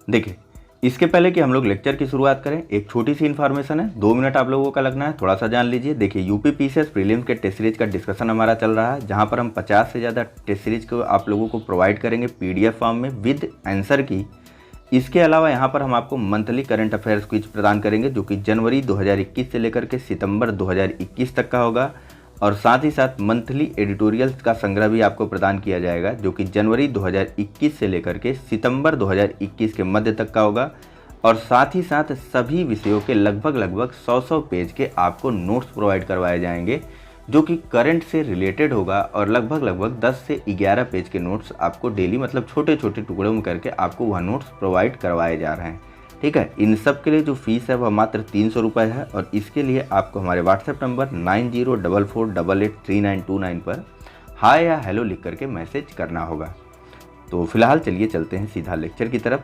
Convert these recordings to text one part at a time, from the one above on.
देखिए, इसके पहले कि हम लोग लेक्चर की शुरुआत करें, एक छोटी सी इन्फॉर्मेशन है, 2 मिनट आप लोगों का लगना है, थोड़ा सा जान लीजिए। देखिए, यूपी पीसीएस प्रीलिम्स के टेस्ट सीरीज का डिस्कशन हमारा चल रहा है, जहां पर हम 50 से ज़्यादा टेस्ट सीरीज को आप लोगों को प्रोवाइड करेंगे पीडीएफ फॉर्म में विद आंसर की। इसके अलावा यहाँ पर हम आपको मंथली करंट अफेयर्स क्विज प्रदान करेंगे, जो कि जनवरी 2021 से लेकर के सितंबर 2021 तक का होगा। और साथ ही साथ मंथली एडिटोरियल्स का संग्रह भी आपको प्रदान किया जाएगा, जो कि जनवरी 2021 से लेकर के सितंबर 2021 के मध्य तक का होगा। और साथ ही साथ सभी विषयों के लगभग 100 पेज के आपको नोट्स प्रोवाइड करवाए जाएंगे, जो कि करंट से रिलेटेड होगा। और लगभग 10 से 11 पेज के नोट्स आपको डेली, मतलब छोटे छोटे टुकड़ों में करके आपको वह नोट्स प्रोवाइड करवाए जा रहे हैं। ठीक है, इन सब के लिए जो फीस है वह मात्र 300 रुपये है। और इसके लिए आपको हमारे व्हाट्सएप नंबर 9044883929 पर हाय या हेलो लिख करके मैसेज करना होगा। तो फिलहाल चलिए चलते हैं सीधा लेक्चर की तरफ।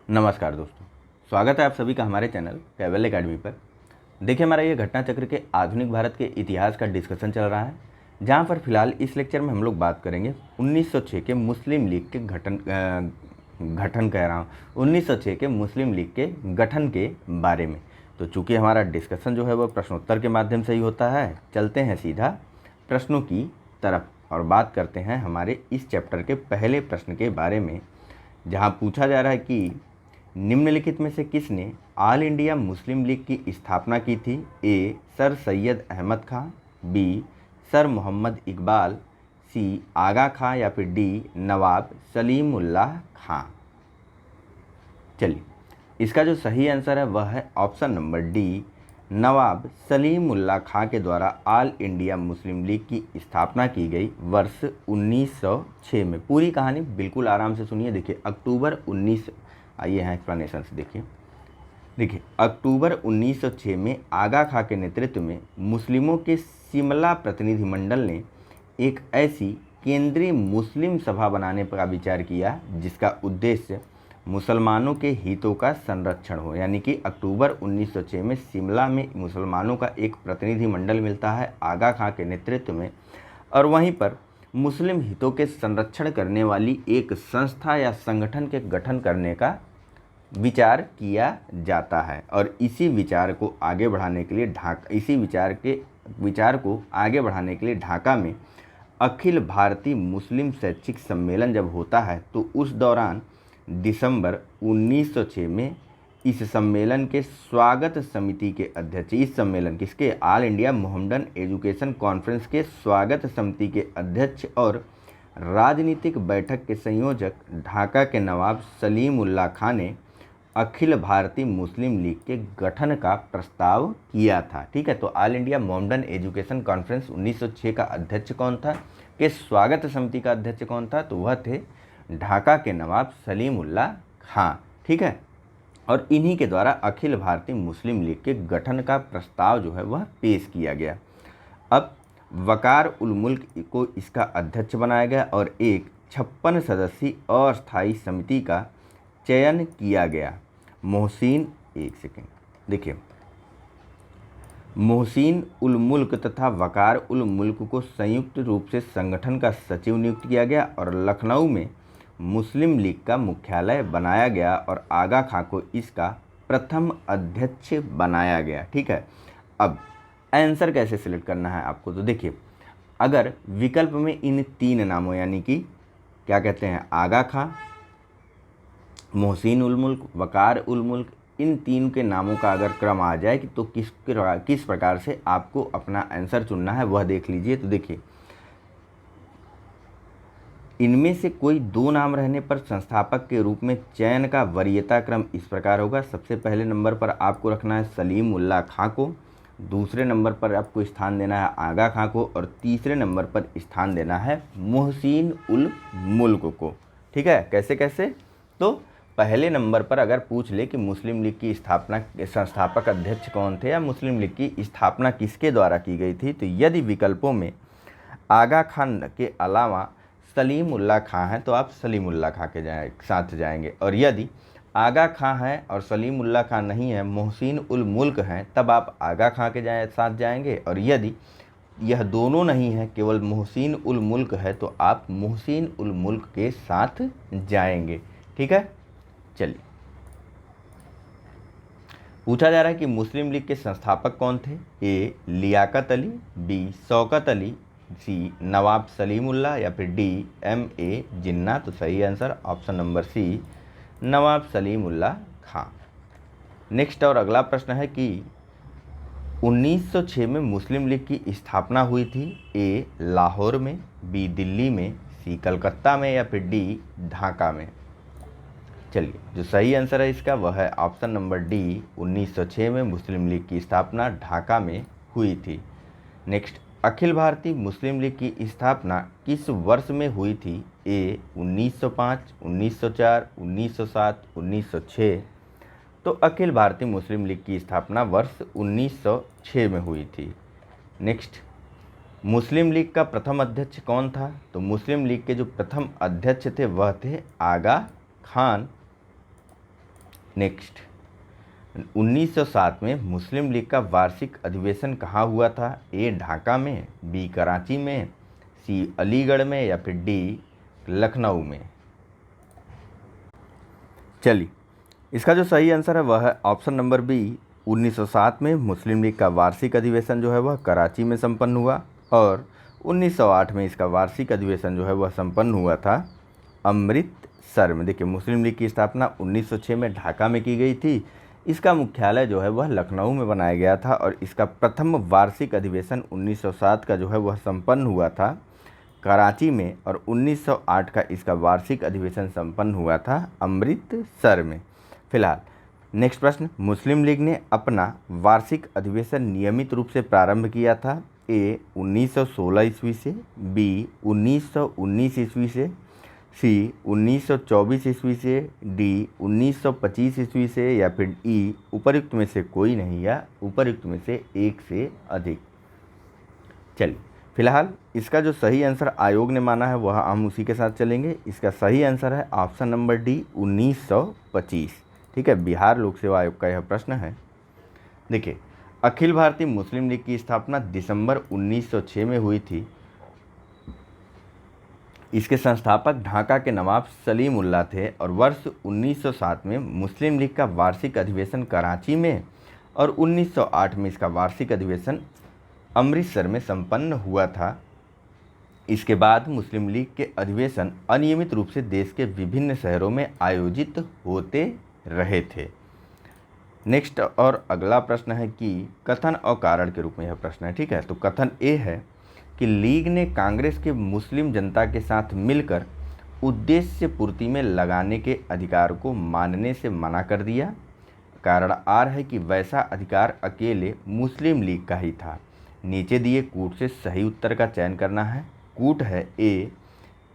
नमस्कार दोस्तों, स्वागत है आप सभी का हमारे चैनल कैवल एकेडमी पर। देखिए, हमारा ये घटना चक्र के आधुनिक भारत के इतिहास का डिस्कशन चल रहा है, जहाँ पर फिलहाल इस लेक्चर में हम लोग बात करेंगे 1906 के मुस्लिम लीग के 1906 के मुस्लिम लीग के गठन के बारे में। तो चूँकि हमारा डिस्कशन जो है वह प्रश्नोत्तर के माध्यम से ही होता है, चलते हैं सीधा प्रश्नों की तरफ और बात करते हैं हमारे इस चैप्टर के पहले प्रश्न के बारे में, जहाँ पूछा जा रहा है कि निम्नलिखित में से किसने ऑल इंडिया मुस्लिम लीग की स्थापना की थी? ए. सर सैयद अहमद खां, बी. सर मोहम्मद इकबाल, सी. आगा खां, या फिर डी. नवाब सलीमुल्लाह खां। चलिए, इसका जो सही आंसर है वह है ऑप्शन नंबर डी, नवाब सलीमुल्लाह खां के द्वारा ऑल इंडिया मुस्लिम लीग की स्थापना की गई वर्ष 1906 में। पूरी कहानी बिल्कुल आराम से सुनिए। देखिए, आइए यहाँ एक्सप्लेनेशन से देखिए, अक्टूबर 1906 में आगा खां के नेतृत्व में मुस्लिमों के शिमला प्रतिनिधिमंडल ने एक ऐसी केंद्रीय मुस्लिम सभा बनाने का विचार किया जिसका उद्देश्य मुसलमानों के हितों का संरक्षण हो। यानी कि अक्टूबर 1906 में शिमला में मुसलमानों का एक प्रतिनिधिमंडल मिलता है आगा खां के नेतृत्व में, और वहीं पर मुस्लिम हितों के संरक्षण करने वाली एक संस्था या संगठन के गठन करने का विचार किया जाता है। और इसी विचार को आगे बढ़ाने के लिए ढाका में अखिल भारतीय मुस्लिम शैक्षिक सम्मेलन जब होता है, तो उस दौरान दिसंबर 1906 में इस सम्मेलन के स्वागत समिति के अध्यक्ष, इस सम्मेलन किसके, all India Mohammedan education conference के स्वागत समिति के अध्यक्ष और राजनीतिक बैठक के संयोजक ढाका के नवाब सलीमुल्लाह खां ने अखिल भारतीय मुस्लिम लीग के गठन का प्रस्ताव किया था। ठीक है, तो all India Mohammedan education conference 1906 का अध्यक्ष कौन था, के स्वागत समिति का अध्यक्ष कौन था, तो वह थे ढाका के नवाब सलीमुल्लाह खां। ठीक है, और इन्हीं के द्वारा अखिल भारतीय मुस्लिम लीग के गठन का प्रस्ताव जो है वह पेश किया गया। अब वकार उल मुल्क को इसका अध्यक्ष बनाया गया और एक 56 सदस्यीय अस्थायी समिति का चयन किया गया। मोहसिन उल मुल्क तथा वकार उल मुल्क को संयुक्त रूप से संगठन का सचिव नियुक्त किया गया और लखनऊ में मुस्लिम लीग का मुख्यालय बनाया गया और आगा खां को इसका प्रथम अध्यक्ष बनाया गया। ठीक है, अब आंसर कैसे सिलेक्ट करना है आपको, तो देखिए, अगर विकल्प में इन 3 नामों, यानी कि क्या कहते हैं, आगा खां, मोहसिन उल मुल्क, वकार उल मुल्क, इन 3 के नामों का अगर क्रम आ जाए कि तो किस प्रकार से आपको अपना आंसर चुनना है वह देख लीजिए। तो देखिए, इनमें से कोई 2 नाम रहने पर संस्थापक के रूप में चयन का वरीयता क्रम इस प्रकार होगा। सबसे पहले नंबर पर आपको रखना है सलीमुल्लाह खां को, दूसरे नंबर पर आपको स्थान देना है आगा खां को, और तीसरे नंबर पर स्थान देना है मोहसिन उल मुल्क को। ठीक है, कैसे कैसे, तो पहले नंबर पर अगर पूछ ले कि मुस्लिम लीग की स्थापना संस्थापक अध्यक्ष कौन थे या मुस्लिम लीग की स्थापना किसके द्वारा की गई थी, तो यदि विकल्पों में आगा खान के अलावा सलीमुल्लाह खां हैं तो आप सलीमुल्लाह खां के साथ जाएंगे, और यदि आगा खां है और सलीमुल्लाह खां नहीं है, मोहसिन उल मुल्क हैं, तब आप आगा खां के साथ जाएंगे, और यदि यह दोनों नहीं है, केवल मोहसिन उल मुल्क है, तो आप मोहसिन उल मुल्क के साथ जाएंगे। ठीक है, चलिए, पूछा जा रहा है कि मुस्लिम लीग के संस्थापक कौन थे। ए लियाकत अली, बी शौकत अली, सी नवाब सलीमुल्लाह या फिर डी M.A. जिन्ना। तो सही आंसर ऑप्शन नंबर सी नवाब सलीमुल्लाह खां। नेक्स्ट और अगला प्रश्न है कि 1906 में मुस्लिम लीग की स्थापना हुई थी। ए लाहौर में, बी दिल्ली में, सी कलकत्ता में या फिर डी ढाका में। चलिए, जो सही आंसर है इसका वह है ऑप्शन नंबर डी 1906 में मुस्लिम लीग की स्थापना ढाका में हुई थी। नेक्स्ट, अखिल भारतीय मुस्लिम लीग की स्थापना किस वर्ष में हुई थी। ए 1905, 1904, 1907, 1906। तो अखिल भारतीय मुस्लिम लीग की स्थापना वर्ष 1906 में हुई थी। नेक्स्ट, मुस्लिम लीग का प्रथम अध्यक्ष कौन था। तो मुस्लिम लीग के जो प्रथम अध्यक्ष थे वह थे आगा खान। नेक्स्ट, 1907 में मुस्लिम लीग का वार्षिक अधिवेशन कहाँ हुआ था। ए ढाका में, बी कराची में, सी अलीगढ़ में या फिर डी लखनऊ में। चलिए, इसका जो सही आंसर है वह है ऑप्शन नंबर बी 1907 में मुस्लिम लीग का वार्षिक अधिवेशन जो है वह कराची में संपन्न हुआ और 1908 में इसका वार्षिक अधिवेशन जो है वह संपन्न हुआ था अमृतसर में। देखिए, मुस्लिम लीग की स्थापना 1906 में ढाका में की गई थी। इसका मुख्यालय जो है वह लखनऊ में बनाया गया था और इसका प्रथम वार्षिक अधिवेशन 1907 का जो है वह संपन्न हुआ था कराची में और 1908 का इसका वार्षिक अधिवेशन संपन्न हुआ था अमृतसर में। फिलहाल नेक्स्ट प्रश्न, मुस्लिम लीग ने अपना वार्षिक अधिवेशन नियमित रूप से प्रारंभ किया था। ए 1916 ईस्वी से, बी 1919 ईस्वी से, सी 1924 ईस्वी से, डी 1925 ईस्वी से या फिर ई उपर्युक्त में से कोई नहीं या उपर्युक्त में से एक से अधिक। चलिए, फिलहाल इसका जो सही आंसर आयोग ने माना है वह हम उसी के साथ चलेंगे। इसका सही आंसर है ऑप्शन नंबर डी 1925। ठीक है, बिहार लोक सेवा आयोग का यह प्रश्न है। देखिए, अखिल भारतीय मुस्लिम लीग की स्थापना दिसंबर 1906 में हुई थी। इसके संस्थापक ढाका के नवाब सलीमुल्लाह थे और वर्ष 1907 में मुस्लिम लीग का वार्षिक अधिवेशन कराची में और 1908 में इसका वार्षिक अधिवेशन अमृतसर में संपन्न हुआ था। इसके बाद मुस्लिम लीग के अधिवेशन अनियमित रूप से देश के विभिन्न शहरों में आयोजित होते रहे थे। नेक्स्ट और अगला प्रश्न है कि कथन और कारण के रूप में यह प्रश्न है। ठीक है, तो कथन ए है कि लीग ने कांग्रेस के मुस्लिम जनता के साथ मिलकर उद्देश्य पूर्ति में लगाने के अधिकार को मानने से मना कर दिया। कारण आर है कि वैसा अधिकार अकेले मुस्लिम लीग का ही था। नीचे दिए कूट से सही उत्तर का चयन करना है। कूट है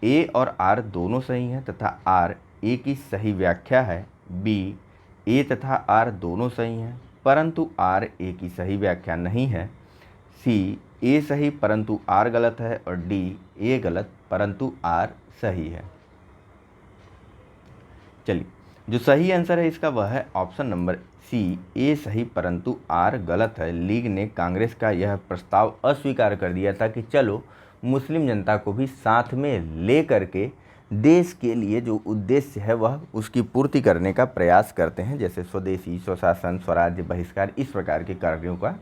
ए और आर दोनों सही हैं तथा आर ए की सही व्याख्या है। बी ए तथा आर दोनों सही हैं परंतु आर ए की सही व्याख्या नहीं है। सी ए सही परंतु आर गलत है और डी ए गलत परंतु आर सही है। चलिए, जो सही आंसर है इसका वह है ऑप्शन नंबर सी ए सही परंतु आर गलत है। लीग ने कांग्रेस का यह प्रस्ताव अस्वीकार कर दिया था कि चलो मुस्लिम जनता को भी साथ में ले करके देश के लिए जो उद्देश्य है वह उसकी पूर्ति करने का प्रयास करते हैं, जैसे स्वदेशी, स्वशासन, स्वराज्य, बहिष्कार, इस प्रकार के कार्यों का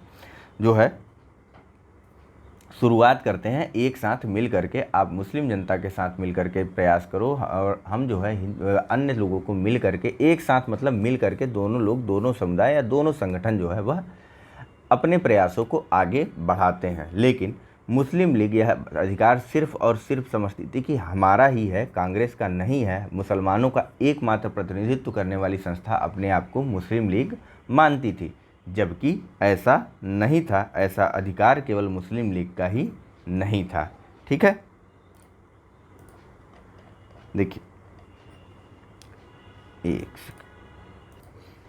जो है शुरुआत करते हैं। एक साथ मिल करके आप मुस्लिम जनता के साथ मिल करके प्रयास करो और हम जो है अन्य लोगों को मिल करके एक साथ मतलब मिल करके दोनों लोग, दोनों समुदाय या दोनों संगठन जो है वह अपने प्रयासों को आगे बढ़ाते हैं। लेकिन मुस्लिम लीग यह अधिकार सिर्फ और सिर्फ समझती थी कि हमारा ही है, कांग्रेस का नहीं है। मुसलमानों का एकमात्र प्रतिनिधित्व करने वाली संस्था अपने आप को मुस्लिम लीग मानती थी, जबकि ऐसा नहीं था। ऐसा अधिकार केवल मुस्लिम लीग का ही नहीं था। ठीक है, देखिए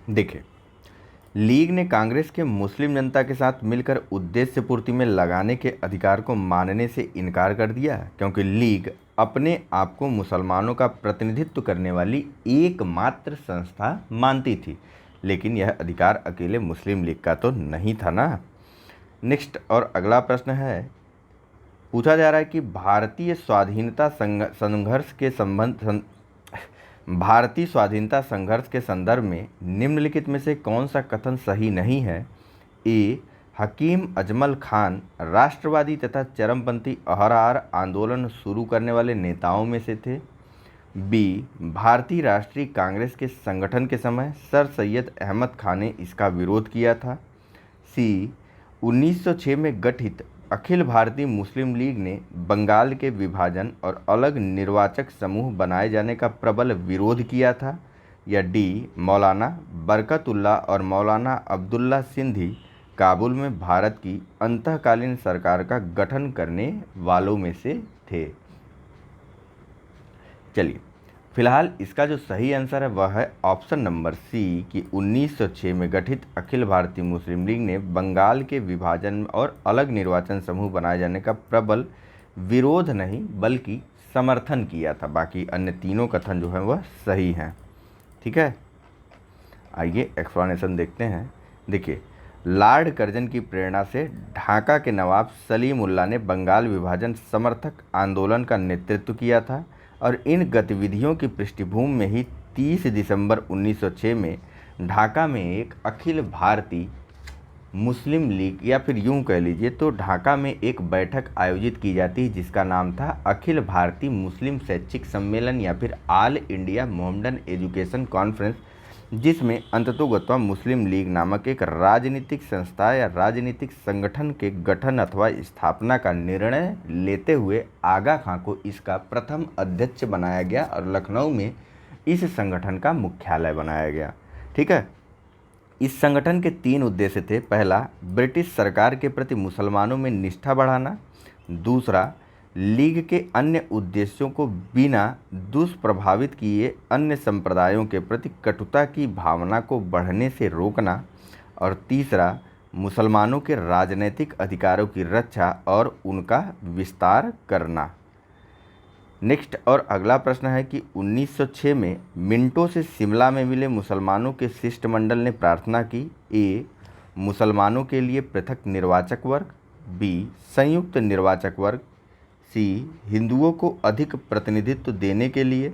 देखिए लीग ने कांग्रेस के मुस्लिम जनता के साथ मिलकर उद्देश्य पूर्ति में लगाने के अधिकार को मानने से इनकार कर दिया, क्योंकि लीग अपने आप को मुसलमानों का प्रतिनिधित्व करने वाली एकमात्र संस्था मानती थी। लेकिन यह अधिकार अकेले मुस्लिम लीग का तो नहीं था ना। नेक्स्ट और अगला प्रश्न है, पूछा जा रहा है कि भारतीय स्वाधीनता संघर्ष के संबंध भारतीय स्वाधीनता संघर्ष के संदर्भ में निम्नलिखित में से कौन सा कथन सही नहीं है? ए, हकीम अजमल खान राष्ट्रवादी तथा चरमपंथी अहरआर आंदोलन शुरू करने वाले नेताओं में से थे। बी, भारतीय राष्ट्रीय कांग्रेस के संगठन के समय सर सैयद अहमद खान ने इसका विरोध किया था। सी, 1906 में गठित अखिल भारतीय मुस्लिम लीग ने बंगाल के विभाजन और अलग निर्वाचक समूह बनाए जाने का प्रबल विरोध किया था। या डी, मौलाना बरकतुल्लाह और मौलाना अब्दुल्ला सिंधी काबुल में भारत की अंतःकालीन सरकार का गठन करने वालों में से थे। चलिए, फिलहाल इसका जो सही आंसर है वह है ऑप्शन नंबर सी कि 1906 में गठित अखिल भारतीय मुस्लिम लीग ने बंगाल के विभाजन और अलग निर्वाचन समूह बनाए जाने का प्रबल विरोध नहीं बल्कि समर्थन किया था। बाकी अन्य तीनों कथन जो है वह सही हैं। ठीक है, आइए एक्सप्लेनेशन देखते हैं। देखिए, लॉर्ड कर्जन की प्रेरणा से ढाका के नवाब सलीमुल्लाह ने बंगाल विभाजन समर्थक आंदोलन का नेतृत्व किया था और इन गतिविधियों की पृष्ठभूमि में ही 30 दिसंबर 1906 में ढाका में एक अखिल भारतीय मुस्लिम लीग या फिर यूं कह लीजिए तो ढाका में एक बैठक आयोजित की जाती है जिसका नाम था अखिल भारतीय मुस्लिम शैक्षिक सम्मेलन या फिर all India Mohammedan education conference, जिसमें अंततोगत्वा मुस्लिम लीग नामक एक राजनीतिक संस्था या राजनीतिक संगठन के गठन अथवा स्थापना का निर्णय लेते हुए आगा खां को इसका प्रथम अध्यक्ष बनाया गया और लखनऊ में इस संगठन का मुख्यालय बनाया गया। ठीक है, इस संगठन के 3 उद्देश्य थे। पहला, ब्रिटिश सरकार के प्रति मुसलमानों में निष्ठा बढ़ाना। दूसरा, लीग के अन्य उद्देश्यों को बिना दुष्प्रभावित किए अन्य संप्रदायों के प्रति कटुता की भावना को बढ़ने से रोकना। और तीसरा, मुसलमानों के राजनीतिक अधिकारों की रक्षा और उनका विस्तार करना। नेक्स्ट और अगला प्रश्न है कि 1906 में मिंटो से शिमला में मिले मुसलमानों के शिष्टमंडल ने प्रार्थना की। ए, मुसलमानों के लिए पृथक निर्वाचक वर्ग। बी, संयुक्त निर्वाचक वर्ग। सी, हिंदुओं को अधिक प्रतिनिधित्व देने के लिए।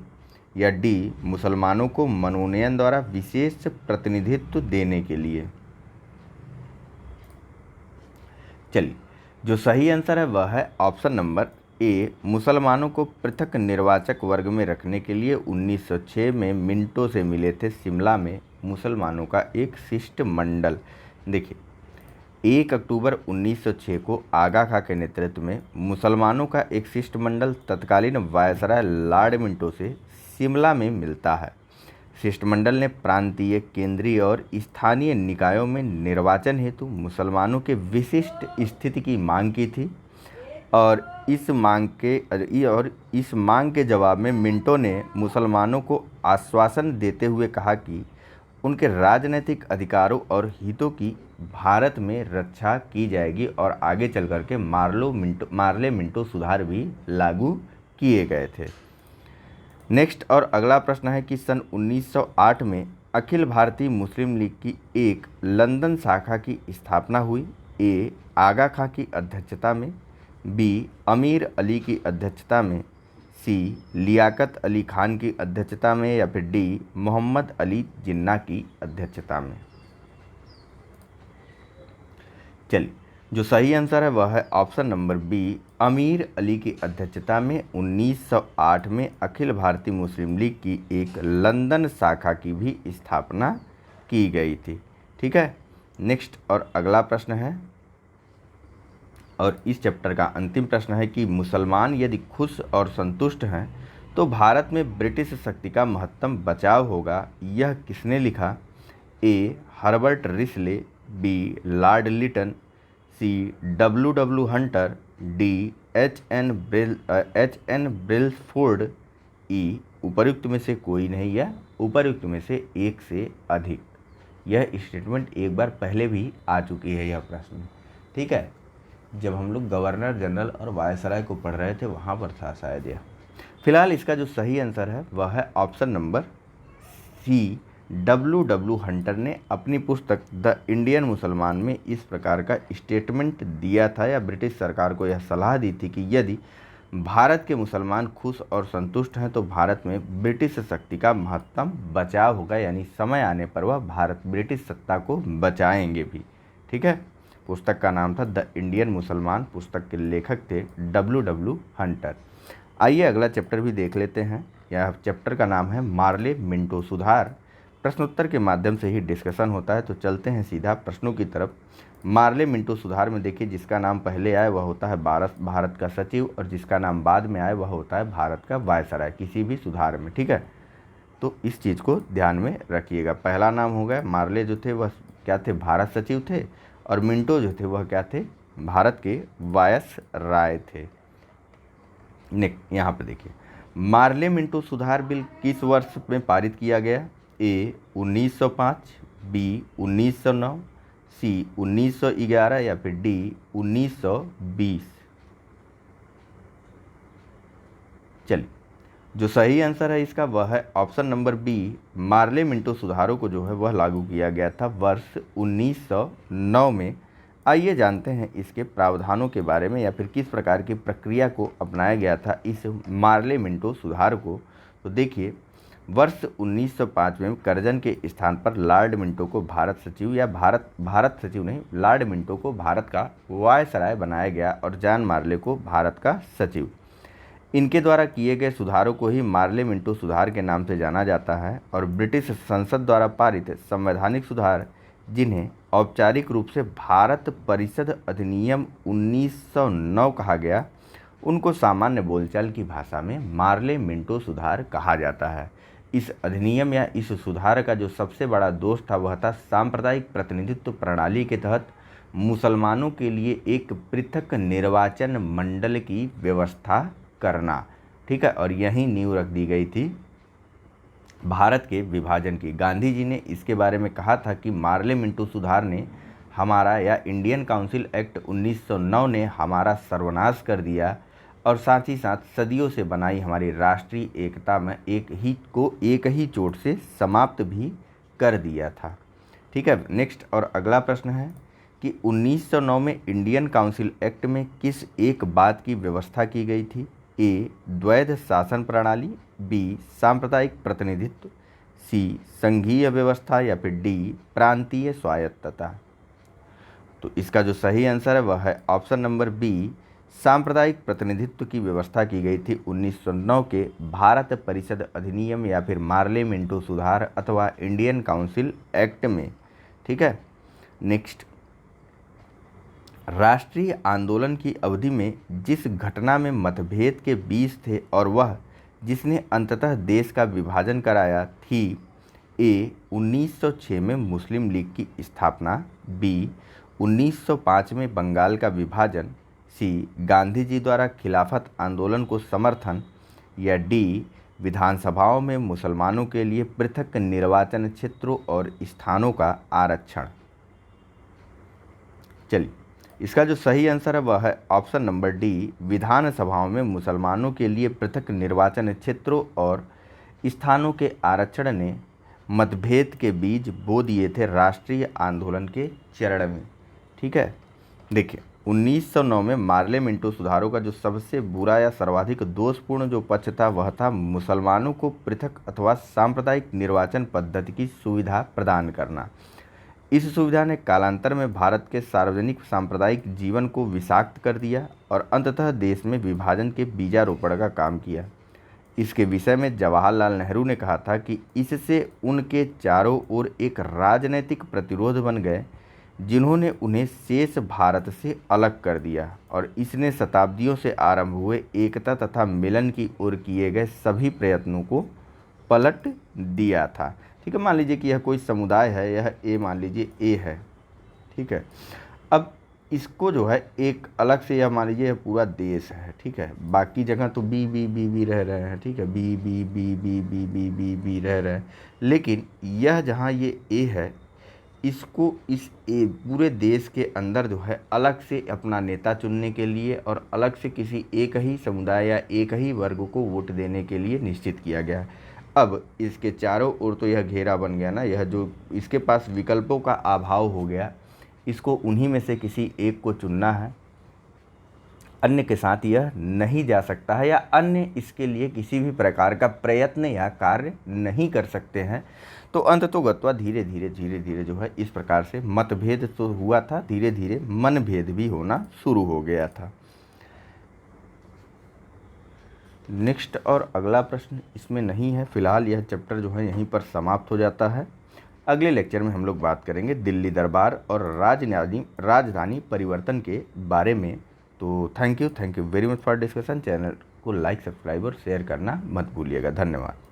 या डी, मुसलमानों को मनोनयन द्वारा विशेष प्रतिनिधित्व देने के लिए। चलिए, जो सही आंसर है वह है ऑप्शन नंबर ए, मुसलमानों को पृथक निर्वाचक वर्ग में रखने के लिए 1906 में मिंटो से मिले थे शिमला में मुसलमानों का एक शिष्टमंडल। देखिए, 1 अक्टूबर 1906 को आगा खां के नेतृत्व में मुसलमानों का एक शिष्टमंडल तत्कालीन वायसराय लॉर्ड मिंटो से शिमला में मिलता है। शिष्टमंडल ने प्रांतीय, केंद्रीय और स्थानीय निकायों में निर्वाचन हेतु मुसलमानों के विशिष्ट स्थिति की मांग की थी और इस मांग के जवाब में मिंटो ने मुसलमानों को आश्वासन देते हुए कहा कि उनके राजनीतिक अधिकारों और हितों की भारत में रक्षा की जाएगी और आगे चल कर के मार्ले मिंटो सुधार भी लागू किए गए थे। नेक्स्ट और अगला प्रश्न है कि सन 1908 में अखिल भारतीय मुस्लिम लीग की एक लंदन शाखा की स्थापना हुई। ए, आगा खां की अध्यक्षता में। बी, अमीर अली की अध्यक्षता में। सी, लियाकत अली खान की अध्यक्षता में। या फिर डी, मोहम्मद अली जिन्ना की अध्यक्षता में। चलिए, जो सही आंसर है वह है ऑप्शन नंबर बी, अमीर अली की अध्यक्षता में 1908 में अखिल भारतीय मुस्लिम लीग की एक लंदन शाखा की भी स्थापना की गई थी। ठीक है, नेक्स्ट और अगला प्रश्न है और इस चैप्टर का अंतिम प्रश्न है कि मुसलमान यदि खुश और संतुष्ट हैं तो भारत में ब्रिटिश शक्ति का महत्तम बचाव होगा, यह किसने लिखा? A, Herbert Risley. B, Lord Lytton. C, W Hunter. D, H N. Brailsford. E, उपर्युक्त में से कोई नहीं या उपर्युक्त में से एक से अधिक। यह स्टेटमेंट एक बार पहले भी आ चुकी है यह प्रश्न। ठीक है, जब हम लोग गवर्नर जनरल और वायसराय को पढ़ रहे थे वहाँ पर था शायद यह। फिलहाल इसका जो सही आंसर है वह है option number C, W Hunter ने अपनी पुस्तक द इंडियन मुसलमान में इस प्रकार का स्टेटमेंट दिया था या ब्रिटिश सरकार को यह सलाह दी थी कि यदि भारत के मुसलमान खुश और संतुष्ट हैं तो भारत में ब्रिटिश शक्ति का महत्तम बचाव होगा, यानी समय आने पर वह भारत ब्रिटिश सत्ता को बचाएंगे भी। ठीक है। पुस्तक का नाम था द इंडियन मुसलमान। पुस्तक के लेखक थे W हंटर। आइए अगला चैप्टर भी देख लेते हैं। यह चैप्टर का नाम है मार्ले मिंटो सुधार। प्रश्नोत्तर के माध्यम से ही डिस्कशन होता है, तो चलते हैं सीधा प्रश्नों की तरफ। मार्ले मिंटो सुधार में देखिए, जिसका नाम पहले आए वह होता है भारत का सचिव, और जिसका नाम बाद में आए वह होता है भारत का वायसराय किसी भी सुधार में। ठीक है, तो इस चीज़ को ध्यान में रखिएगा। पहला नाम हो गया, मार्ले जो थे वह क्या थे, भारत सचिव थे, और मिंटो जो थे वह क्या थे, भारत के वायसराय थे। यहाँ पे देखिए, मार्ले मिंटो सुधार बिल किस वर्ष में पारित किया गया? ए 1905, बी 1909, सी 1911 या फिर डी 1920। चलिए, जो सही आंसर है इसका वह है option number B. Morley Minto सुधारों को जो है वह लागू किया गया था वर्ष 1909 में। आइए जानते हैं इसके प्रावधानों के बारे में, या फिर किस प्रकार की प्रक्रिया को अपनाया गया था इस मार्ले मिंटो सुधार को। तो देखिए, वर्ष 1905 में करजन के स्थान पर लॉर्ड मिंटो को भारत सचिव, या भारत सचिव नहीं, लॉर्ड मिंटो को भारत का वायसराय बनाया गया और जॉन मार्ले को भारत का सचिव। इनके द्वारा किए गए सुधारों को ही मार्ले मिंटो सुधार के नाम से जाना जाता है। और ब्रिटिश संसद द्वारा पारित संवैधानिक सुधार, जिन्हें औपचारिक रूप से भारत परिषद अधिनियम 1909 कहा गया, उनको सामान्य बोलचाल की भाषा में मार्ले मिंटो सुधार कहा जाता है। इस अधिनियम या इस सुधार का जो सबसे बड़ा दोष था वह था सांप्रदायिक प्रतिनिधित्व प्रणाली के तहत मुसलमानों के लिए एक पृथक निर्वाचन मंडल की व्यवस्था करना। ठीक है, और यही नींव रख दी गई थी भारत के विभाजन की। गांधी जी ने इसके बारे में कहा था कि मार्ले मिंटो सुधार ने हमारा, या इंडियन काउंसिल एक्ट 1909 ने हमारा सर्वनाश कर दिया, और साथ ही साथ सदियों से बनाई हमारी राष्ट्रीय एकता में एक ही चोट से समाप्त भी कर दिया था। ठीक है, नेक्स्ट और अगला प्रश्न है कि 1909 में इंडियन काउंसिल एक्ट में किस एक बात की व्यवस्था की गई थी? ए द्वैध शासन प्रणाली, बी सांप्रदायिक प्रतिनिधित्व, सी संघीय व्यवस्था, या फिर डी प्रांतीय स्वायत्तता। तो इसका जो सही आंसर है वह है ऑप्शन नंबर बी, सांप्रदायिक प्रतिनिधित्व की व्यवस्था की गई थी 1909 के भारत परिषद अधिनियम या फिर मार्ले मिंटो सुधार अथवा इंडियन काउंसिल एक्ट में। ठीक है, नेक्स्ट, राष्ट्रीय आंदोलन की अवधि में जिस घटना में मतभेद के बीच थे और वह जिसने अंततः देश का विभाजन कराया थी, ए 1906 में मुस्लिम लीग की स्थापना, बी 1905 में बंगाल का विभाजन, सी गांधी जी द्वारा खिलाफत आंदोलन को समर्थन, या डी विधानसभाओं में मुसलमानों के लिए पृथक निर्वाचन क्षेत्रों और स्थानों का आरक्षण। चलिए, इसका जो सही आंसर है वह है ऑप्शन नंबर डी, विधानसभाओं में मुसलमानों के लिए पृथक निर्वाचन क्षेत्रों और स्थानों के आरक्षण ने मतभेद के बीज बो दिए थे राष्ट्रीय आंदोलन के चरण में। ठीक है, देखिए 1909 में मार्ले मिंटो सुधारों का जो सबसे बुरा या सर्वाधिक दोषपूर्ण जो पक्ष था वह था मुसलमानों को पृथक अथवा सांप्रदायिक निर्वाचन पद्धति की सुविधा प्रदान करना। इस सुविधा ने कालांतर में भारत के सार्वजनिक सांप्रदायिक जीवन को विषाक्त कर दिया और अंततः देश में विभाजन के बीजारोपण का काम किया। इसके विषय में जवाहरलाल नेहरू ने कहा था कि इससे उनके चारों ओर एक राजनीतिक प्रतिरोध बन गए जिन्होंने उन्हें शेष भारत से अलग कर दिया, और इसने शताब्दियों से आरंभ हुए एकता तथा मिलन की ओर किए गए सभी प्रयत्नों को पलट दिया था। ठीक है, मान लीजिए कि यह कोई समुदाय है, यह ए मान लीजिए ए है। ठीक है, अब इसको जो है एक अलग से, यह मान लीजिए यह पूरा देश है। ठीक है, बाकी जगह तो बी बी बी बी रह रहे हैं। ठीक है, B B B B B B B B रह रहे हैं, लेकिन यह जहाँ ये ए है, इसको इस पूरे देश के अंदर जो है अलग से अपना नेता चुनने के लिए और अलग से किसी एक ही समुदाय या एक ही वर्ग को वोट देने के लिए निश्चित किया गया। अब इसके चारों ओर तो यह घेरा बन गया ना, यह जो इसके पास विकल्पों का अभाव हो गया, इसको उन्हीं में से किसी एक को चुनना है। अन्य के साथ यह नहीं जा सकता है या अन्य इसके लिए किसी भी प्रकार का प्रयत्न या कार्य नहीं कर सकते हैं। तो अंततोगत्वा धीरे धीरे जो है इस प्रकार से मतभेद तो हुआ था, धीरे धीरे मनभेद भी होना शुरू हो गया था। नेक्स्ट और अगला प्रश्न इसमें नहीं है। फिलहाल यह चैप्टर जो है यहीं पर समाप्त हो जाता है। अगले लेक्चर में हम लोग बात करेंगे दिल्ली दरबार और राजधानी परिवर्तन के बारे में। तो thank you very much for discussion. Channel को लाइक, सब्सक्राइब और शेयर करना मत भूलिएगा। धन्यवाद।